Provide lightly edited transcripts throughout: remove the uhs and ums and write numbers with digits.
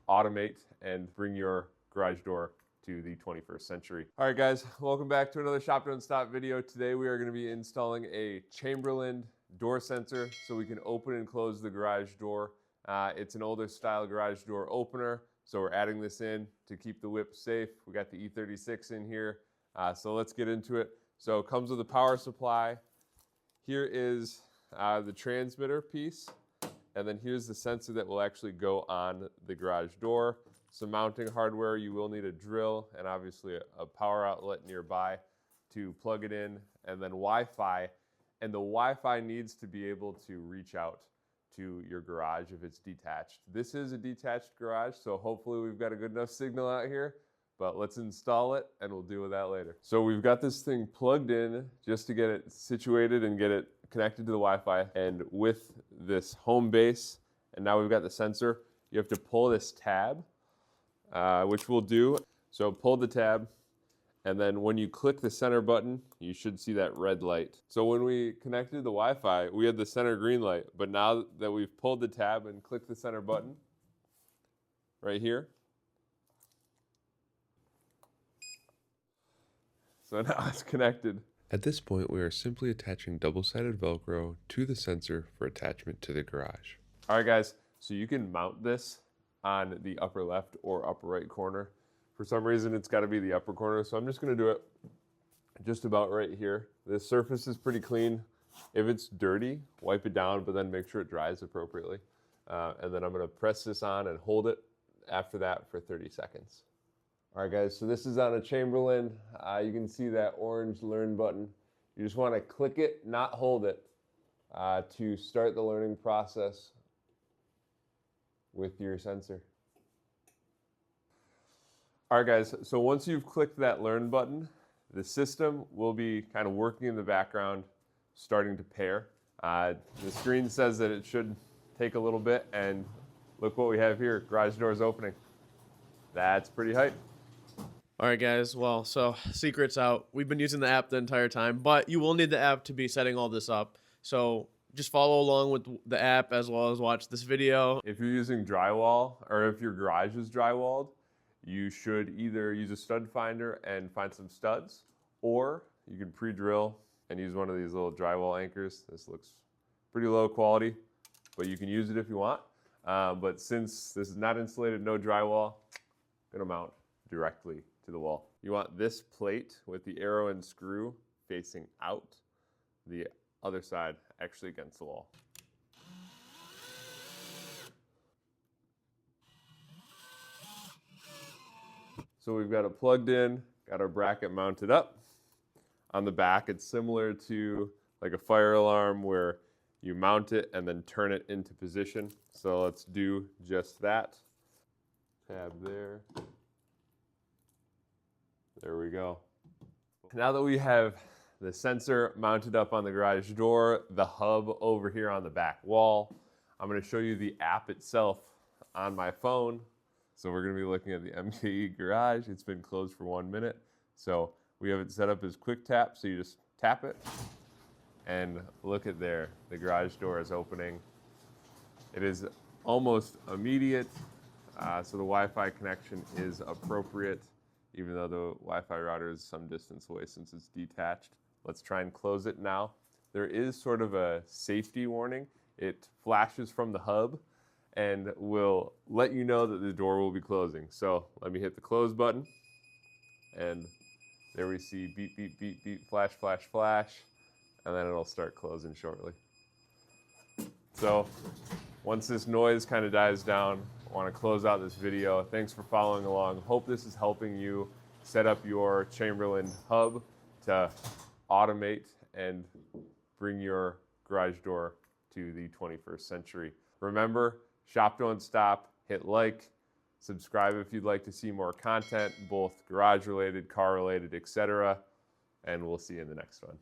automate and bring your garage door to the 21st century. All right, guys, welcome back to another Shop Don't Stop video. Today we are going to be installing a Chamberlain door sensor so we can open and close the garage door. It's an older style garage door opener, so we're adding this in to keep the whip safe. We got the E36 in here, so let's get into it. So it comes with a power supply. Here is the transmitter piece, and then here's the sensor that will actually go on the garage door. Some mounting hardware. You will need a drill and obviously a power outlet nearby to plug it in, and then Wi-Fi. And the Wi-Fi needs to be able to reach out to your garage if it's detached. This is a detached garage, so hopefully we've got a good enough signal out here, but let's install it and we'll deal with that later. So we've got this thing plugged in just to get it situated and get it connected to the Wi-Fi, and with this home base, and now we've got the sensor, you have to pull this tab, which we'll do. So pull the tab, and then when you click the center button, you should see that red light. So when we connected the Wi-Fi, we had the center green light, but now that we've pulled the tab and clicked the center button, right here, so now it's connected. At this point, we are simply attaching double-sided Velcro to the sensor for attachment to the garage. All right, guys, so you can mount this on the upper left or upper right corner. For some reason, it's got to be the upper corner, so I'm just going to do it just about right here. This surface is pretty clean. If it's dirty, wipe it down, but then make sure it dries appropriately. And then I'm going to press this on and hold it after that for 30 seconds. All right, guys, so this is on a Chamberlain. You can see that orange learn button. You just want to click it, not hold it, to start the learning process with your sensor. All right, guys, so once you've clicked that learn button, the system will be kind of working in the background, starting to pair. The screen says that it should take a little bit, and look what we have here, garage doors opening. That's pretty hype. All right, guys. Well, so secret's out. We've been using the app the entire time, but you will need the app to be setting all this up. So just follow along with the app as well as watch this video. If you're using drywall, or if your garage is drywalled, you should either use a stud finder and find some studs, or you can pre-drill and use one of these little drywall anchors. This looks pretty low quality, but you can use it if you want. But since this is not insulated, no drywall, gonna mount directly to the wall. You want this plate with the arrow and screw facing out, the other side actually against the wall. So we've got it plugged in, got our bracket mounted up. On the back, it's similar to like a fire alarm where you mount it and then turn it into position. So let's do just that. Tab there. There we go. Now that we have the sensor mounted up on the garage door, the hub over here on the back wall, I'm going to show you the app itself on my phone. So we're going to be looking at the MKE Garage. It's been closed for 1 minute. So we have it set up as quick tap. So you just tap it and look at there. The garage door is opening. It is almost immediate. So the Wi-Fi connection is appropriate, even though the Wi-Fi router is some distance away since it's detached. Let's try and close it now. There is sort of a safety warning. It flashes from the hub and will let you know that the door will be closing. So let me hit the close button, and there we see beep, beep, beep, beep, flash, flash, flash, and then it'll start closing shortly. So once this noise kind of dies down, I want to close out this video. Thanks for following along. Hope this is helping you set up your Chamberlain hub to automate and bring your garage door to the 21st century. Remember, shop don't stop, hit like, subscribe if you'd like to see more content, both garage related, car related, etc. And we'll see you in the next one.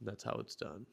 That's how it's done.